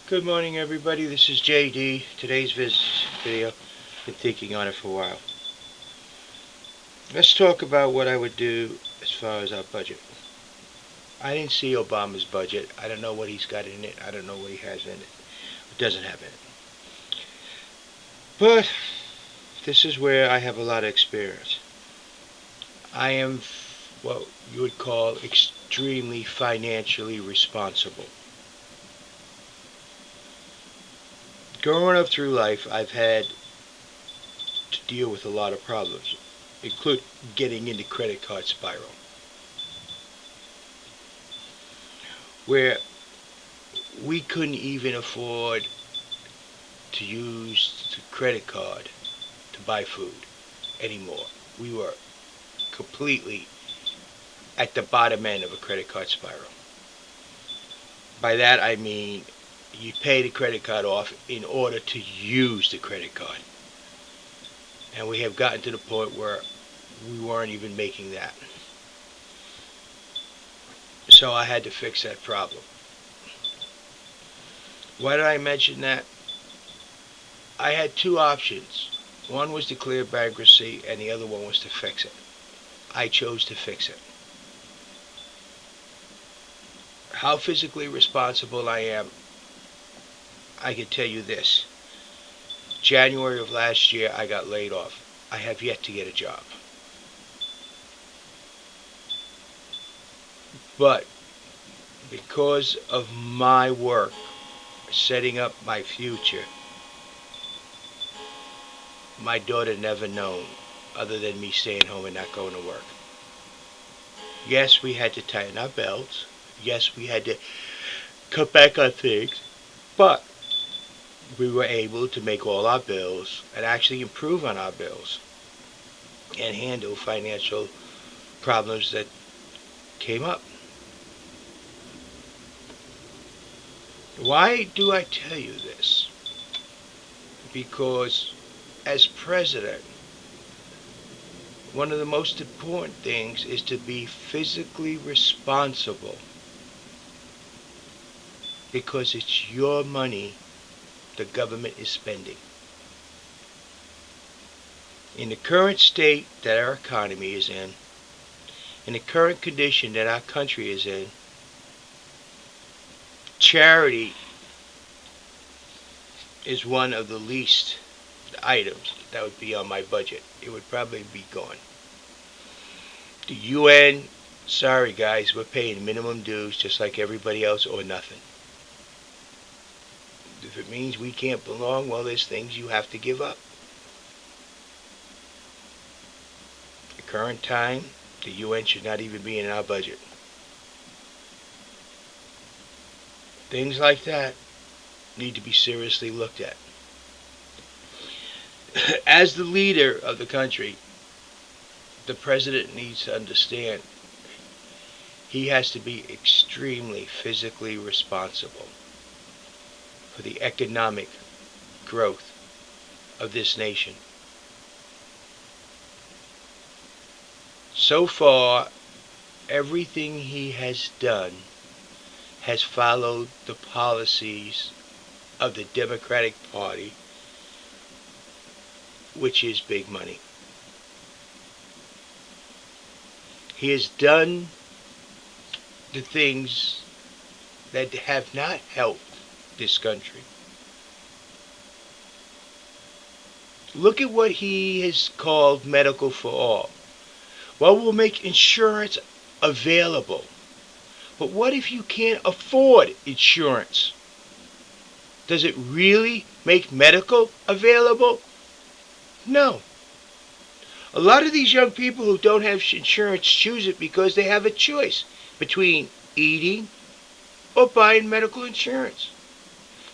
Good morning, everybody. This is JD. Today's video, been thinking on it for a while. Let's talk about what I would do as far as our budget. I didn't see Obama's budget. I don't know what he's got in it. I don't know what he has in it. It doesn't have in it. But this is where I have a lot of experience. I am what you would call extremely financially responsible. Growing up through life, I've had to deal with a lot of problems, including getting into credit card spiral, where we couldn't even afford to use the credit card to buy food anymore. We were completely at the bottom end of a credit card spiral. By that I mean you pay the credit card off in order to use the credit card. And we have gotten to the point where we weren't even making that. So I had to fix that problem. Why did I mention that? I had two options. One was declare bankruptcy and the other one was to fix it. I chose to fix it. How physically responsible I am, I can tell you this. January of last year, I got laid off. I have yet to get a job. But because of my work, setting up my future, my daughter never known other than me staying home and not going to work. Yes, we had to tighten our belts. Yes, we had to cut back on things. But we were able to make all our bills and actually improve on our bills and handle financial problems that came up. Why do I tell you this? Because as president, one of the most important things is to be physically responsible, because it's your money the government is spending. In the current state that our economy is in the current condition that our country is in, charity is one of the least items that would be on my budget. It would probably be gone. The UN, sorry guys, we're paying minimum dues just like everybody else or nothing. If it means we can't belong, well, there's things you have to give up. At the current time, the UN should not even be in our budget. Things like that need to be seriously looked at. As the leader of the country, the president needs to understand he has to be extremely physically responsible for the economic growth of this nation. So far, everything he has done has followed the policies of the Democratic Party, which is big money. He has done the things that have not helped this country. Look at what he has called medical for all. Well, we'll make insurance available. But what if you can't afford insurance? Does it really make medical available? No. A lot of these young people who don't have insurance choose it because they have a choice between eating or buying medical insurance,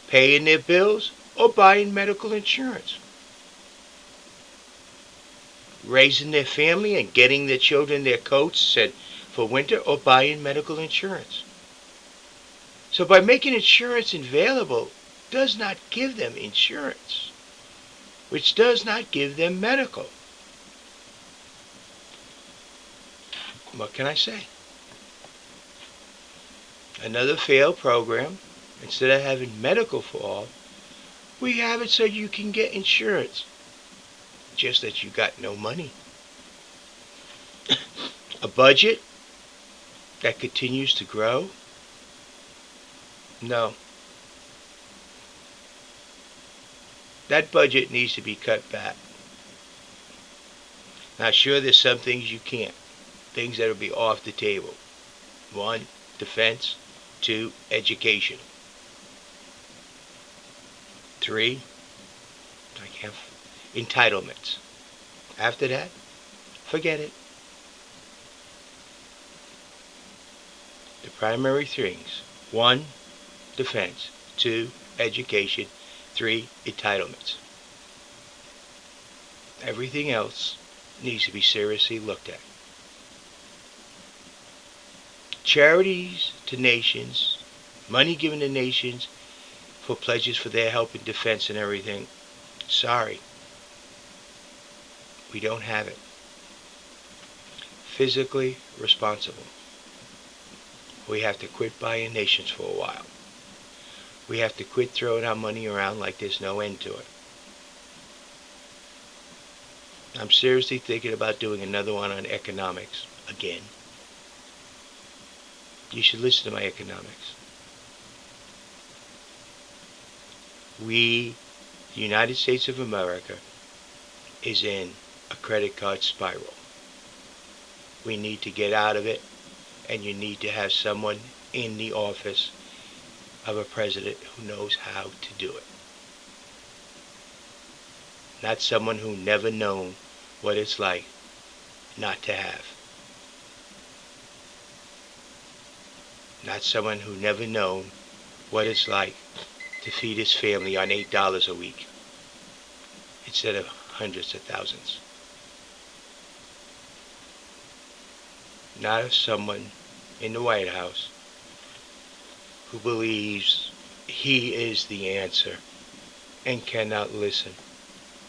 paying their bills or buying medical insurance, raising their family and getting their children their coats and for winter, or buying medical insurance. So by making insurance available does not give them insurance, which does not give them medical. What can I say? Another failed program, Instead of having medical for all, we have it so you can get insurance. Just that you got no money. A budget that continues to grow? No. That budget needs to be cut back. Now, sure, there's some things you can't. Things that will be off the table. 1, defense. 2, education. 3, entitlements. After that, forget it. The primary things. 1, defense. 2, education. 3, entitlements. Everything else needs to be seriously looked at. Charities to nations, money given to nations for pledges for their help in defense and everything. Sorry, we don't have it. Physically responsible. We have to quit buying nations for a while. We have to quit throwing our money around like there's no end to it. I'm seriously thinking about doing another one on economics again. You should listen to my economics. We, the United States of America, is in a credit card spiral. We need to get out of it, and you need to have someone in the office of a president who knows how to do it. Not someone who never known what it's like not to have. Not someone who never known what it's like to feed his family on $8 a week instead of hundreds of thousands. Not someone in the White House who believes he is the answer and cannot listen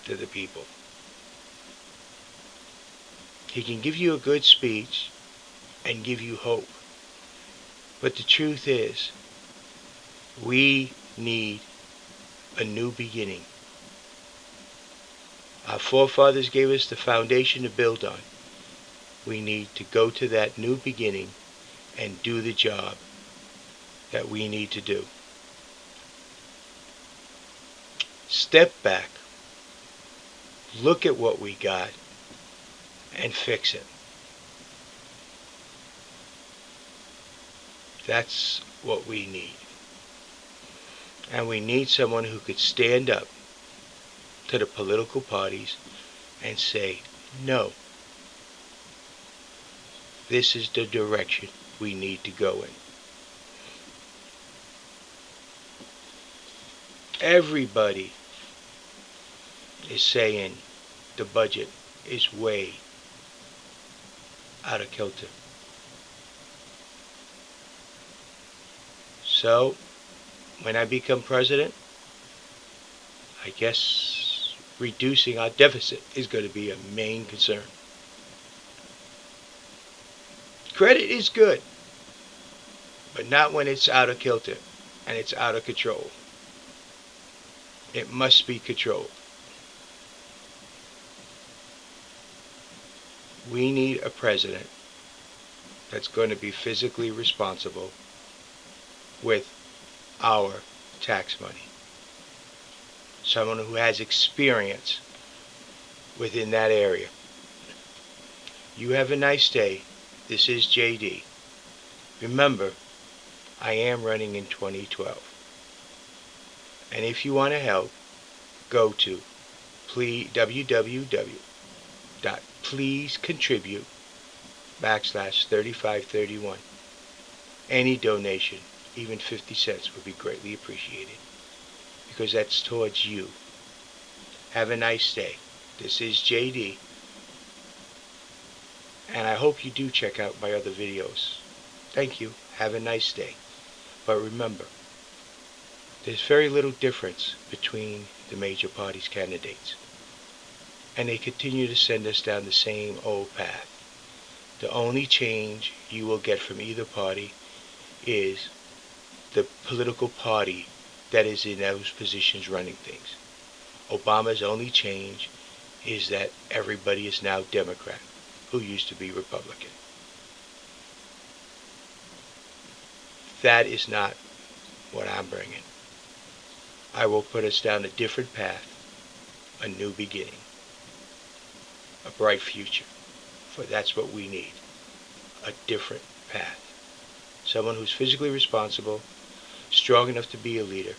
to the people. He can give you a good speech and give you hope. But the truth is, we need a new beginning. Our forefathers gave us the foundation to build on. We need to go to that new beginning and do the job that we need to do. Step back, look at what we got, and fix it. That's what we need. And we need someone who could stand up to the political parties and say, no, this is the direction we need to go in. Everybody is saying the budget is way out of kilter. So, when I become president, I guess reducing our deficit is going to be a main concern. Credit is good, but not when it's out of kilter and it's out of control. It must be controlled. We need a president that's going to be physically responsible with our tax money. Someone who has experience within that area. You have a nice day. This is JD. Remember, I am running in 2012. And if you want to help, go to www.pleasecontribute/3531. Any donation, even 50 cents, would be greatly appreciated, because that's towards you. Have a nice day. This is JD, and I hope you do check out my other videos. Thank you. Have a nice day. But remember, there's very little difference between the major parties' candidates, and they continue to send us down the same old path. The only change you will get from either party is the political party that is in those positions running things. Obama's only change is that everybody is now Democrat, who used to be Republican. That is not what I'm bringing. I will put us down a different path, a new beginning, a bright future, for that's what we need, a different path. Someone who's physically responsible, strong enough to be a leader,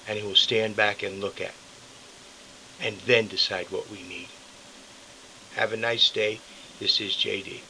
and who will stand back and look at, and then decide what we need. Have a nice day. This is JD.